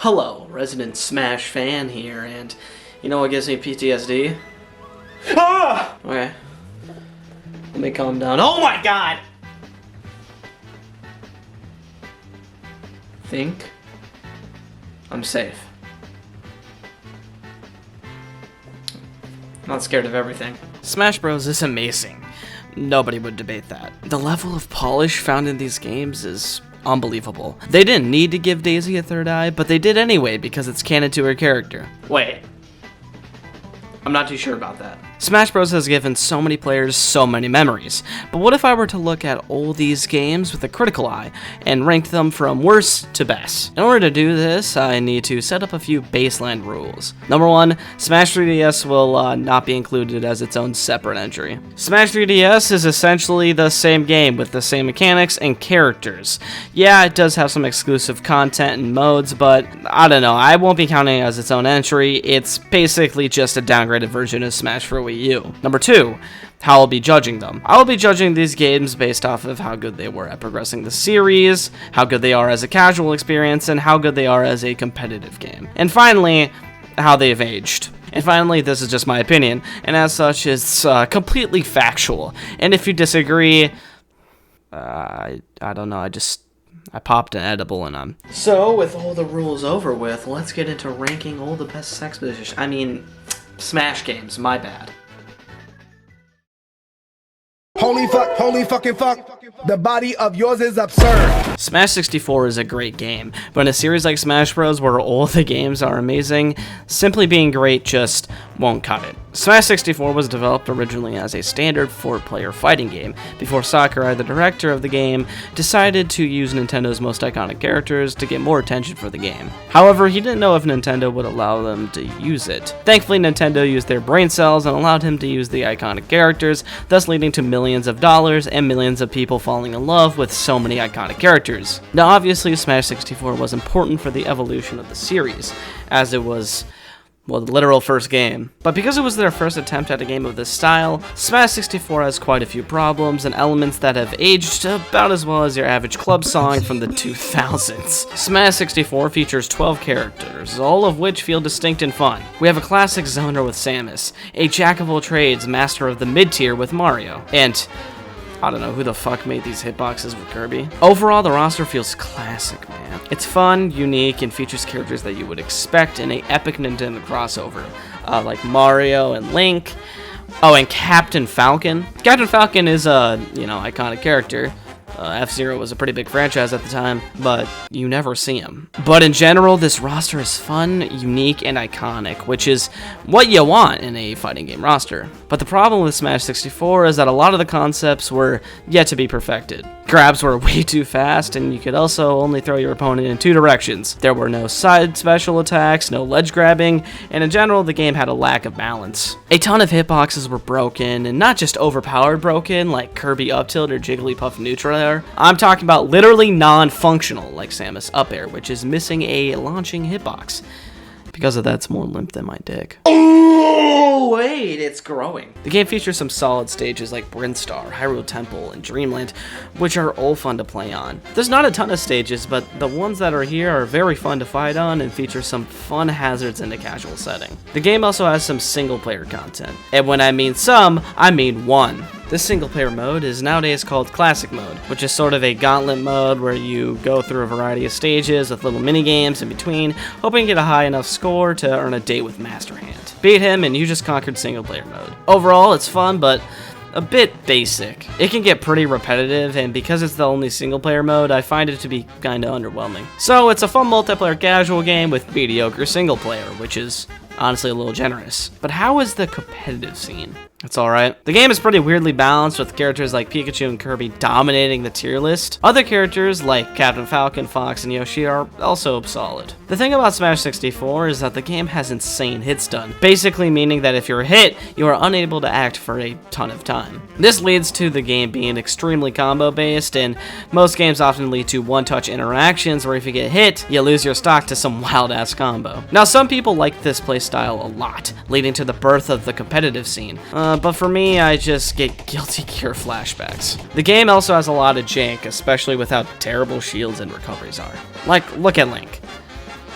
Hello, resident Smash fan here, and you know what gives me PTSD? Ah! Okay. Let me calm down. Oh my god! Think I'm safe. I'm not scared of everything. Smash Bros is amazing. Nobody would debate that. The level of polish found in these games is unbelievable. They didn't need to give Daisy a third eye, but they did anyway because it's canon to her character. Wait. I'm not too sure about that. Smash Bros has given so many players so many memories, but what if I were to look at all these games with a critical eye and rank them from worst to best? In order to do this, I need to set up a few baseline rules. Number 1, Smash 3DS will not be included as its own separate entry. Smash 3DS is essentially the same game with the same mechanics and characters. Yeah, it does have some exclusive content and modes, but I don't know, I won't be counting it as its own entry. It's basically just a downgraded version of Smash for Wii U. Number 2, how I'll be judging them. I will be judging these games based off of how good they were at progressing the series, how good they are as a casual experience, and how good they are as a competitive game. And finally, how they've aged. And finally, this is just my opinion, and as such, it's completely factual. And if you disagree, I don't know, I popped an edible and I'm... So, with all the rules over with, let's get into ranking all the best sex positions. I mean, Smash games, my bad. Holy fucking fuck, the body of yours is absurd. Smash 64 is a great game, but in a series like Smash Bros where all the games are amazing, simply being great just won't cut it. Smash 64 was developed originally as a standard 4-player fighting game, before Sakurai, the director of the game, decided to use Nintendo's most iconic characters to get more attention for the game. However, he didn't know if Nintendo would allow them to use it. Thankfully, Nintendo used their brain cells and allowed him to use the iconic characters, thus leading to millions of dollars and millions of people falling in love with so many iconic characters. Now, obviously, Smash 64 was important for the evolution of the series, as it was, well, the literal first game. But because it was their first attempt at a game of this style, Smash 64 has quite a few problems and elements that have aged about as well as your average club song from the 2000s. Smash 64 features 12 characters, all of which feel distinct and fun. We have a classic zoner with Samus, a jack of all trades master of the mid-tier with Mario, and I don't know who the fuck made these hitboxes with Kirby. Overall, the roster feels classic, man. It's fun, unique, and features characters that you would expect in an epic Nintendo crossover, like Mario and Link. Oh, and Captain Falcon. Captain Falcon is a, iconic character. F-Zero was a pretty big franchise at the time, but you never see him. But in general, this roster is fun, unique, and iconic, which is what you want in a fighting game roster. But the problem with Smash 64 is that a lot of the concepts were yet to be perfected. Grabs were way too fast, and you could also only throw your opponent in 2 directions. There were no side special attacks, no ledge grabbing, and in general, the game had a lack of balance. A ton of hitboxes were broken, and not just overpowered broken, like Kirby up tilt or Jigglypuff neutral air. I'm talking about literally non-functional, like Samus up air, which is missing a launching hitbox. Because of that, it's more limp than my dick. Oh, wait, it's growing. The game features some solid stages like Brinstar, Hyrule Temple, and Dreamland, which are all fun to play on. There's not a ton of stages, but the ones that are here are very fun to fight on and feature some fun hazards in a casual setting. The game also has some single-player content, and when I mean some, I mean one. This single-player mode is nowadays called Classic Mode, which is sort of a gauntlet mode where you go through a variety of stages with little mini-games in between, hoping to get a high enough score to earn a date with Master Hand. Beat him and you just conquered single-player mode. Overall, it's fun, but a bit basic. It can get pretty repetitive, and because it's the only single-player mode, I find it to be kinda underwhelming. So it's a fun multiplayer casual game with mediocre single-player, which is honestly a little generous. But how is the competitive scene? It's alright. The game is pretty weirdly balanced, with characters like Pikachu and Kirby dominating the tier list. Other characters like Captain Falcon, Fox, and Yoshi are also solid. The thing about Smash 64 is that the game has insane hit stun, basically meaning that if you're hit, you are unable to act for a ton of time. This leads to the game being extremely combo based, and most games often lead to one-touch interactions where if you get hit, you lose your stock to some wild-ass combo. Now, some people like this playstyle a lot, leading to the birth of the competitive scene. But for me, I just get Guilty Gear flashbacks. The game also has a lot of jank, especially with how terrible shields and recoveries are. Like, look at Link.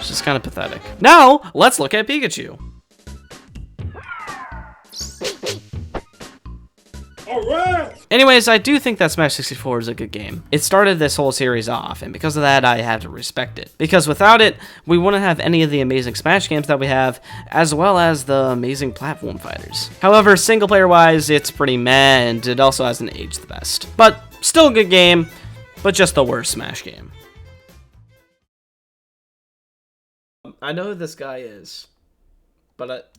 It's just kind of pathetic. Now, let's look at Pikachu. Anyways, I do think that Smash 64 is a good game. It started this whole series off, and because of that, I have to respect it. Because without it, we wouldn't have any of the amazing Smash games that we have, as well as the amazing platform fighters. However, single player wise, it's pretty meh, and it also hasn't aged the best. But still a good game, but just the worst Smash game. I know who this guy is, but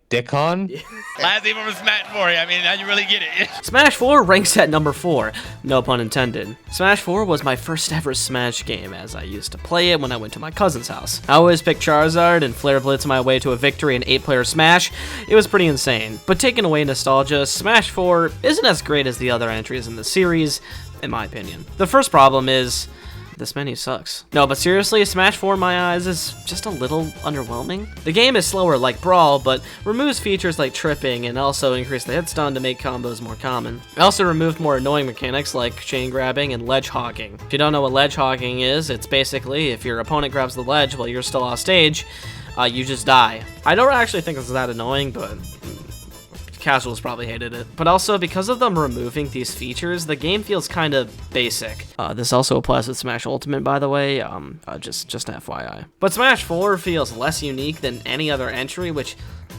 Dickon? Last name was Matt Mori. I mean, now you really get it. Smash 4 ranks at number 4, no pun intended. Smash 4 was my first ever Smash game, as I used to play it when I went to my cousin's house. I always picked Charizard and Flare Blitz my way to a victory in 8-player Smash. It was pretty insane. But taking away nostalgia, Smash 4 isn't as great as the other entries in the series, in my opinion. The first problem is, this menu sucks. No, but seriously, Smash 4 in my eyes is just a little underwhelming. The game is slower like Brawl, but removes features like tripping and also increased the hit stun to make combos more common. It also removed more annoying mechanics like chain grabbing and ledge hogging. If you don't know what ledge hogging is, it's basically if your opponent grabs the ledge while you're still off stage, you just die. I don't actually think it's that annoying, but casuals probably hated it. But also, because of them removing these features, the game feels kind of basic. This also applies with Smash Ultimate, by the way, just FYI. But Smash 4 feels less unique than any other entry, which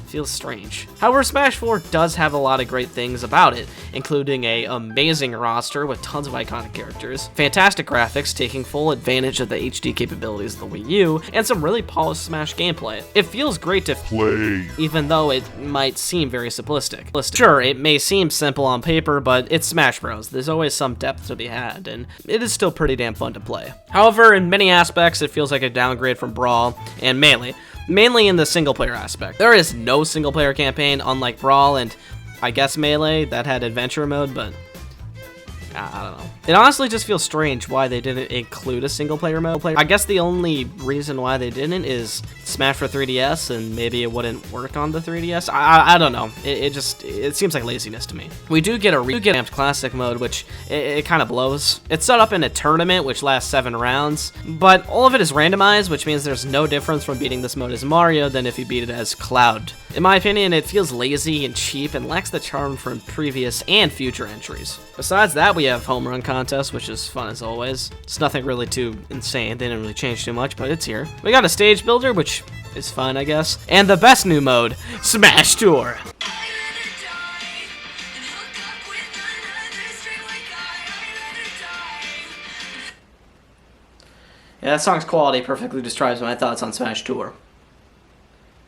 feels strange. However, Smash 4 does have a lot of great things about it, including a amazing roster with tons of iconic characters, fantastic graphics taking full advantage of the HD capabilities of the Wii U, and some really polished Smash gameplay. It feels great to play, even though it might seem very simplistic. Sure, it may seem simple on paper, but it's Smash Bros. There's always some depth to be had, and it is still pretty damn fun to play. However, in many aspects, it feels like a downgrade from Brawl and Melee. Mainly in the single-player aspect. There is no single-player campaign, unlike Brawl and I guess Melee that had adventure mode, but I don't know. It honestly just feels strange why they didn't include a single-player mode. I guess the only reason why they didn't is Smash for 3DS, and maybe it wouldn't work on the 3DS. I don't know. It seems like laziness to me. We do get a revamped classic mode, which it kind of blows. It's set up in a tournament, which lasts 7 rounds, but all of it is randomized, which means there's no difference from beating this mode as Mario than if you beat it as Cloud. In my opinion, it feels lazy and cheap and lacks the charm from previous and future entries. Besides that, we have Home Run Contest, which is fun as always. It's nothing really too insane. They didn't really change too much, but it's here. We got a Stage Builder, which is fun, I guess. And the best new mode, Smash Tour. Yeah, that song's quality perfectly describes my thoughts on Smash Tour.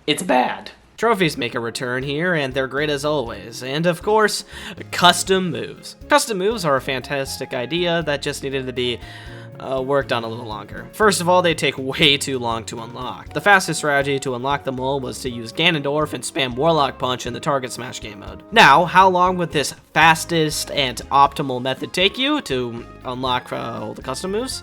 It's bad. Trophies make a return here, and they're great as always. And of course, custom moves. Custom moves are a fantastic idea that just needed to be worked on a little longer. First of all, they take way too long to unlock. The fastest strategy to unlock them all was to use Ganondorf and spam Warlock Punch in the target Smash game mode. Now, how long would this fastest and optimal method take you to unlock all the custom moves?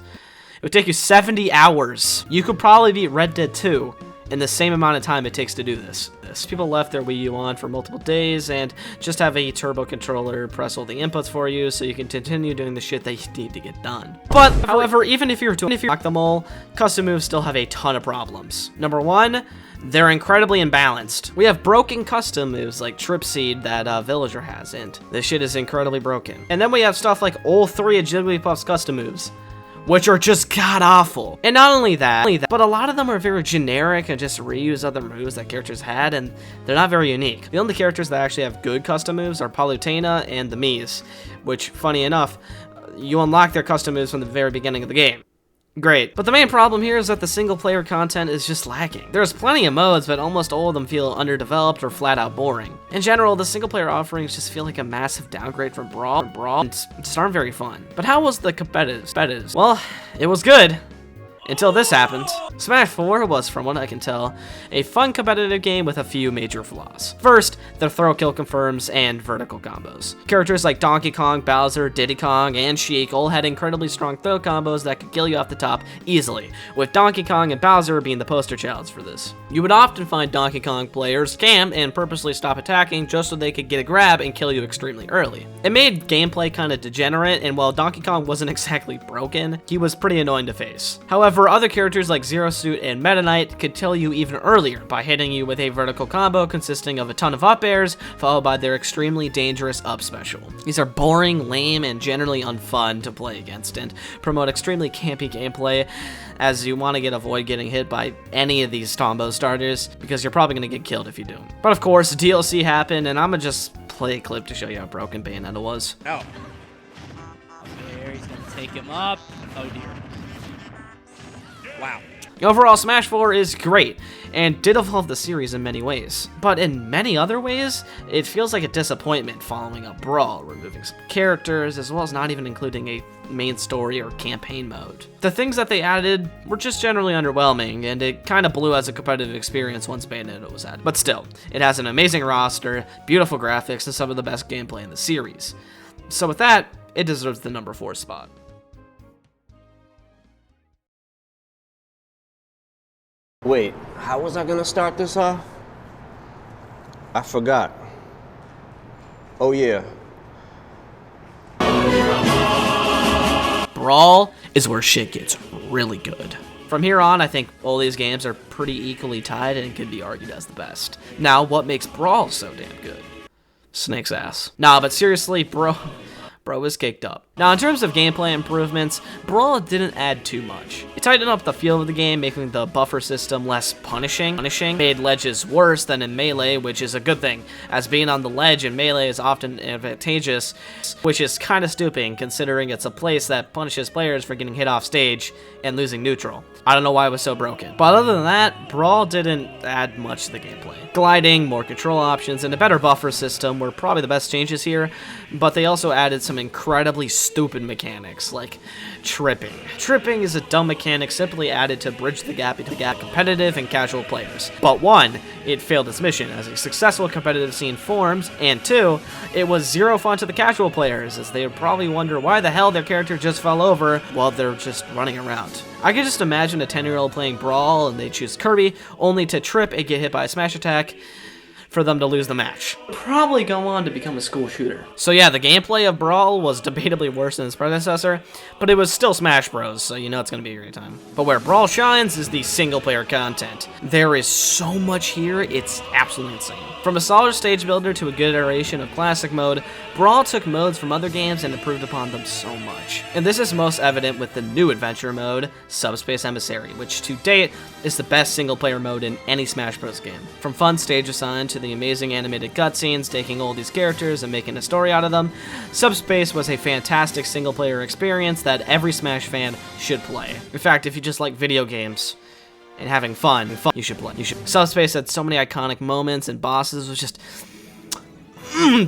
It would take you 70 hours. You could probably beat Red Dead 2 in the same amount of time it takes to do this. People left their Wii U on for multiple days and just have a turbo controller press all the inputs for you so you can continue doing the shit that you need to get done. But, however, even if you unlock them all, custom moves still have a ton of problems. Number one, they're incredibly imbalanced. We have broken custom moves like Trip Seed that Villager has, and this shit is incredibly broken. And then we have stuff like all 3 of Jigglypuff's custom moves, which are just god-awful. And not only that, but a lot of them are very generic and just reuse other moves that characters had, and they're not very unique. The only characters that actually have good custom moves are Palutena and the Miis, which, funny enough, you unlock their custom moves from the very beginning of the game. Great. But the main problem here is that the single-player content is just lacking. There's plenty of modes, but almost all of them feel underdeveloped or flat-out boring. In general, the single-player offerings just feel like a massive downgrade from Brawl, and just aren't very fun. But how was the competitive? Well, it was good. Until this happened. Smash 4 was, from what I can tell, a fun competitive game with a few major flaws. First, their throw kill confirms, and vertical combos. Characters like Donkey Kong, Bowser, Diddy Kong, and Sheik all had incredibly strong throw combos that could kill you off the top easily, with Donkey Kong and Bowser being the poster childs for this. You would often find Donkey Kong players camp and purposely stop attacking just so they could get a grab and kill you extremely early. It made gameplay kind of degenerate, and while Donkey Kong wasn't exactly broken, he was pretty annoying to face. However, other characters like Zero Suit and Meta Knight could kill you even earlier by hitting you with a vertical combo consisting of a ton of up airs, followed by their extremely dangerous up special. These are boring, lame, and generally unfun to play against, and promote extremely campy gameplay, as you want to avoid getting hit by any of these combo starters, because you're probably going to get killed if you do. But of course, DLC happened, and I'm going to just play a clip to show you how broken Bayonetta was. Oh. There, he's gonna take him up. Oh dear. Wow. Overall, Smash 4 is great, and did evolve the series in many ways. But in many other ways, it feels like a disappointment following up Brawl, removing some characters, as well as not even including a main story or campaign mode. The things that they added were just generally underwhelming, and it kind of blew as a competitive experience once Bayonetta was added. But still, it has an amazing roster, beautiful graphics, and some of the best gameplay in the series. So with that, it deserves the number 4 spot. Wait, how was I gonna start this off? I forgot. Oh yeah. Brawl is where shit gets really good. From here on, I think all these games are pretty equally tied and can be argued as the best. Now, what makes Brawl so damn good? Snake's ass. Nah, but seriously, bro was kicked up. Now, in terms of gameplay improvements, Brawl didn't add too much. It tightened up the feel of the game, making the buffer system less punishing, made ledges worse than in Melee, which is a good thing, as being on the ledge in Melee is often advantageous, which is kind of stupid considering it's a place that punishes players for getting hit off stage and losing neutral. I don't know why it was so broken. But other than that, Brawl didn't add much to the gameplay. Gliding, more control options, and a better buffer system were probably the best changes here, but they also added some incredibly stupid mechanics, like tripping. Tripping is a dumb mechanic simply added to bridge the gap between competitive and casual players. But 1, it failed its mission as a successful competitive scene forms, and 2, it was zero fun to the casual players, as they would probably wonder why the hell their character just fell over while they're just running around. I could just imagine a 10-year-old playing Brawl and they choose Kirby, only to trip and get hit by a smash attack for them to lose the match. Probably go on to become a school shooter. So yeah, the gameplay of Brawl was debatably worse than its predecessor, but it was still Smash Bros, so you know it's gonna be a great time. But where Brawl shines is the single-player content. There is so much here, it's absolutely insane. From a solid stage builder to a good iteration of classic mode, Brawl took modes from other games and improved upon them so much. And this is most evident with the new adventure mode, Subspace Emissary, which to date is the best single-player mode in any Smash Bros game. From fun stage design to the amazing animated cutscenes, taking all these characters and making a story out of them, Subspace was a fantastic single-player experience that every Smash fan should play. In fact, if you just like video games and having fun, you should play. Subspace had so many iconic moments and bosses, it was just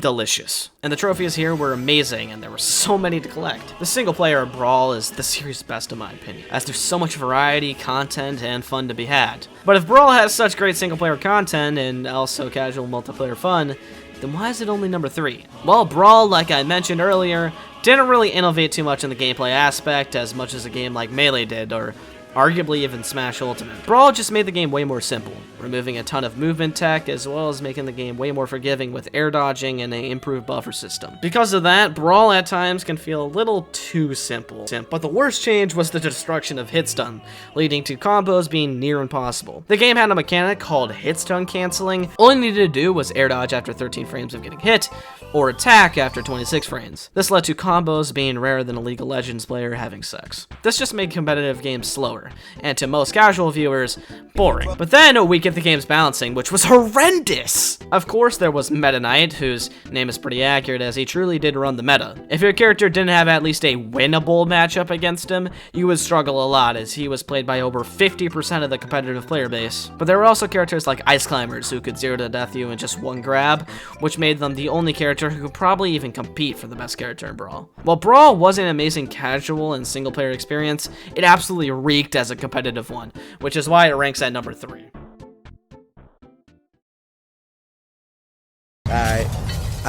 delicious. And the trophies here were amazing, and there were so many to collect. The single-player Brawl is the series' best in my opinion, as there's so much variety, content, and fun to be had. But if Brawl has such great single-player content and also casual multiplayer fun, then why is it only number 3? Well, Brawl, like I mentioned earlier, didn't really innovate too much in the gameplay aspect as much as a game like Melee did, or arguably even Smash Ultimate. Brawl just made the game way more simple, removing a ton of movement tech as well as making the game way more forgiving with air dodging and an improved buffer system. Because of that, Brawl at times can feel a little too simple. But the worst change was the destruction of hit stun, leading to combos being near impossible. The game had a mechanic called hit stun canceling. All you needed to do was air dodge after 13 frames of getting hit, or attack after 26 frames. This led to combos being rarer than a League of Legends player having sex. This just made competitive games slower, and to most casual viewers, boring. But then we get the game's balancing, which was horrendous! Of course, there was Meta Knight, whose name is pretty accurate as he truly did run the meta. If your character didn't have at least a winnable matchup against him, you would struggle a lot, as he was played by over 50% of the competitive player base. But there were also characters like Ice Climbers, who could zero to death you in just one grab, which made them the only character who could probably even compete for the best character in Brawl. While Brawl was an amazing casual and single player experience, it absolutely reeked as a competitive one, which is why it ranks at number 3.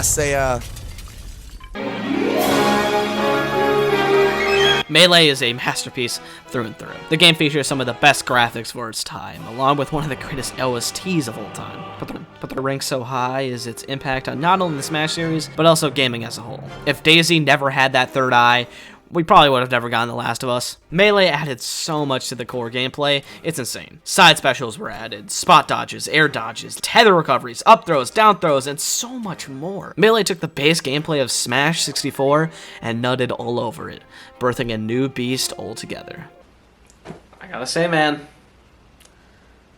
I say, Melee is a masterpiece through and through. The game features some of the best graphics for its time, along with one of the greatest OSTs of all time. But the rank so high is its impact on not only the Smash series, but also gaming as a whole. If Daisy never had that third eye, we probably would have never gotten The Last of Us. Melee added so much to the core gameplay, it's insane. Side specials were added, spot dodges, air dodges, tether recoveries, up throws, down throws, and so much more. Melee took the base gameplay of Smash 64 and nutted all over it, birthing a new beast altogether. I gotta say, man,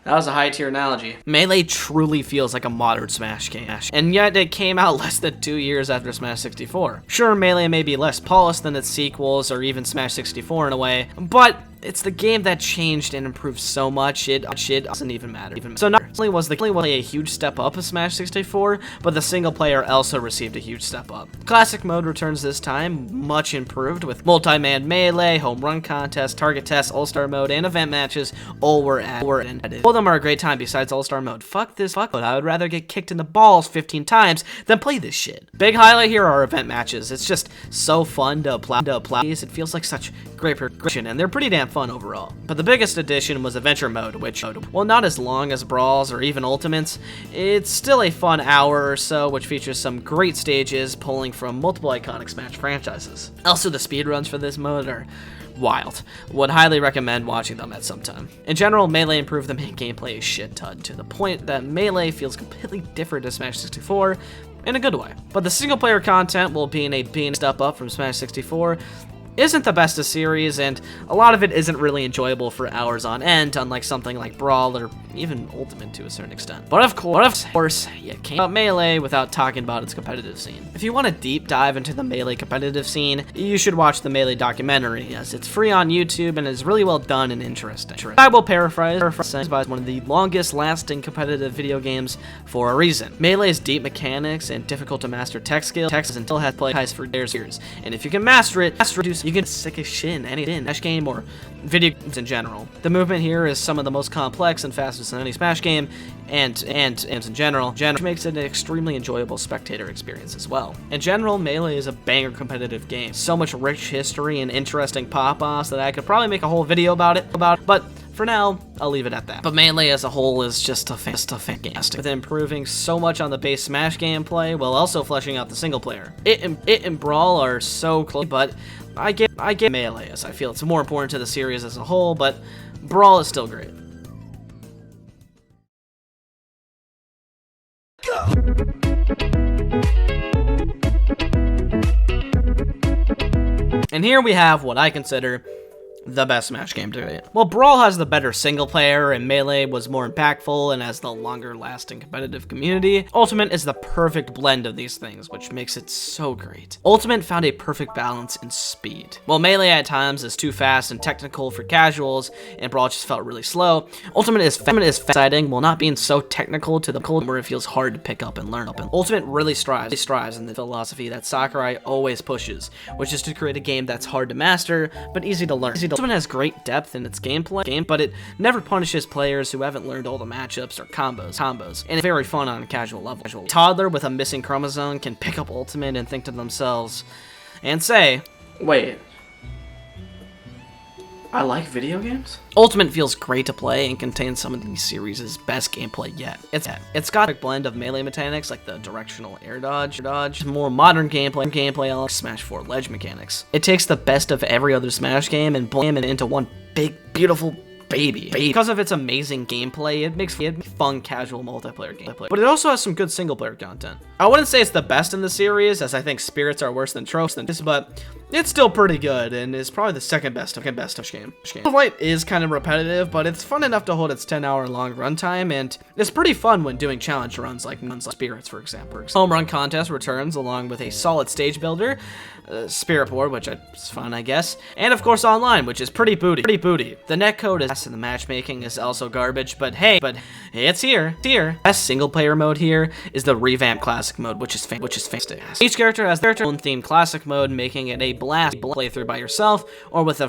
that was a high-tier analogy. Melee truly feels like a modern Smash game, and yet it came out less than 2 years after Smash 64. Sure, Melee may be less polished than its sequels or even Smash 64 in a way, but it's the game that changed and improved so much, it doesn't even matter. So not only was the gameplay a huge step up of Smash 64, but the single player also received a huge step up. Classic mode returns this time, much improved, with multi-man melee, home run contest, target tests, all-star mode, and event matches, all were added. All of them are a great time besides all-star mode. Fuck mode. I would rather get kicked in the balls 15 times than play this shit. Big highlight here are event matches. It's just so fun to apply. It feels like such great progression, and they're pretty damn fun overall. But the biggest addition was Adventure Mode, which, while not as long as Brawls or even Ultimates, it's still a fun hour or so, which features some great stages pulling from multiple iconic Smash franchises. Also, the speedruns for this mode are wild. Would highly recommend watching them at some time. In general, Melee improved the main gameplay a shit ton, to the point that Melee feels completely different to Smash 64 in a good way. But the single player content, will being a step up from Smash 64, isn't the best of series, and a lot of it isn't really enjoyable for hours on end, unlike something like Brawl or even Ultimate to a certain extent. But of course, you can't about Melee without talking about its competitive scene. If you want a deep dive into the Melee competitive scene, you should watch the Melee documentary, as it's free on YouTube and is really well done and interesting. I will paraphrase by one of the longest lasting competitive video games for a reason. Melee's deep mechanics and difficult to master tech skills until has played for years, and if you can master it, you can sick as shit in any Smash game or video games in general. The movement here is some of the most complex and fastest in any Smash game, and in general, which makes it an extremely enjoyable spectator experience as well. In general, Melee is a banger competitive game. So much rich history and interesting pop-offs that I could probably make a whole video about it, but for now, I'll leave it at that. But Melee as a whole is just a fantastic, with improving so much on the base Smash gameplay while also fleshing out the single player. It and Brawl are so close, but I get Melee, as I feel it's more important to the series as a whole, but Brawl is still great. And here we have what I consider the best Smash game to date. Well, Brawl has the better single player, and Melee was more impactful and has the longer lasting competitive community. Ultimate is the perfect blend of these things, which makes it so great. Ultimate found a perfect balance in speed. While Melee at times is too fast and technical for casuals, and Brawl just felt really slow, Ultimate is exciting while not being so technical to the point where it feels hard to pick up and learn. Ultimate really strives in the philosophy that Sakurai always pushes, which is to create a game that's hard to master, but easy to learn. Ultimate has great depth in its gameplay, but it never punishes players who haven't learned all the matchups or combos, and it's very fun on a casual level. A toddler with a missing chromosome can pick up Ultimate and think to themselves, and say, wait, I like video games? Ultimate feels great to play and contains some of the series' best gameplay yet. It's got a blend of Melee mechanics like the directional air dodge, more modern gameplay like Smash 4 ledge mechanics. It takes the best of every other Smash game and blends it into one big, beautiful baby. Because of its amazing gameplay, it makes it fun casual multiplayer gameplay. But it also has some good single player content. I wouldn't say it's the best in the series, as I think Spirits are worse than Trophies, but it's still pretty good and is probably the second best game. Light is kind of repetitive, but it's fun enough to hold its 10-hour long runtime, and it's pretty fun when doing challenge runs like Spirits, for example. Home run contest returns along with a solid stage builder, Spirit board, which is fun, I guess, and of course online, which is pretty booty. The netcode is and the matchmaking is also garbage, but hey, it's here. Best single player mode here is the revamped classic mode, which is fantastic. Each character has their own themed classic mode, making it a blast playthrough by yourself or with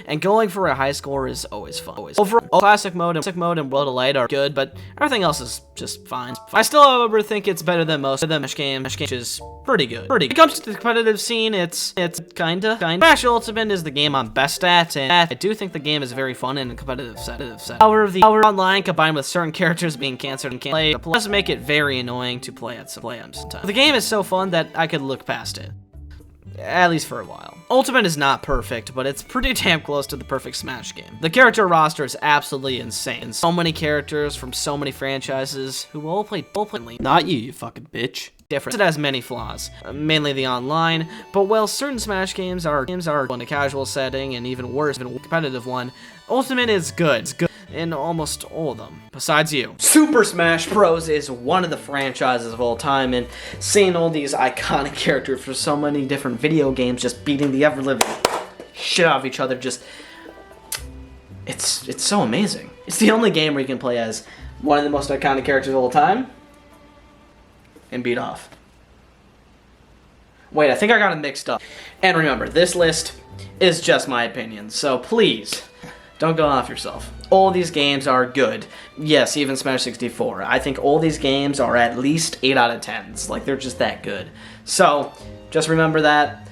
and going for a high score is always fun. Overall, classic mode and World of Light are good, but everything else is just fine. I still, however, think it's better than most of them. Smash games, which is pretty good. When it comes to the competitive scene, it's kinda. Smash Ultimate is the game I'm best at, and I do think the game is very fun in a competitive set. However, the online combined with certain characters being canceled and can't play does make it very annoying to play at sometimes. The game is so fun that I could look past it. At least for a while. Ultimate is not perfect, but it's pretty damn close to the perfect Smash game. The character roster is absolutely insane. So many characters from so many franchises who all play not you fucking bitch. Different. It has many flaws, mainly the online, but while certain Smash games are in a casual setting and even worse in a competitive one, Ultimate is good. It's good in almost all of them, besides you. Super Smash Bros. Is one of the franchises of all time, and seeing all these iconic characters for so many different video games just beating the ever-living shit out of each other, it's so amazing. It's the only game where you can play as one of the most iconic characters of all time and beat off. Wait, I think I got it mixed up. And remember, this list is just my opinion, so please, don't go off yourself. All these games are good. Yes, even Smash 64. I think all these games are at least 8 out of 10s. Like, they're just that good. So, just remember that.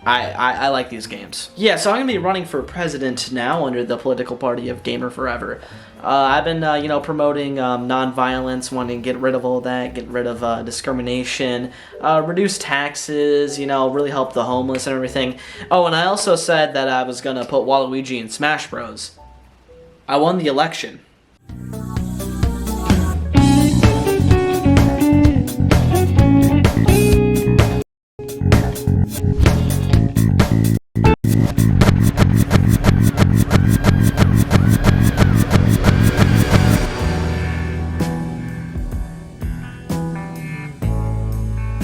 I like these games. Yeah, so I'm going to be running for president now under the political party of Gamer Forever. I've been, promoting non-violence, wanting to get rid of all that, get rid of discrimination, reduce taxes, really help the homeless and everything. Oh, and I also said that I was going to put Waluigi in Smash Bros. I won the election.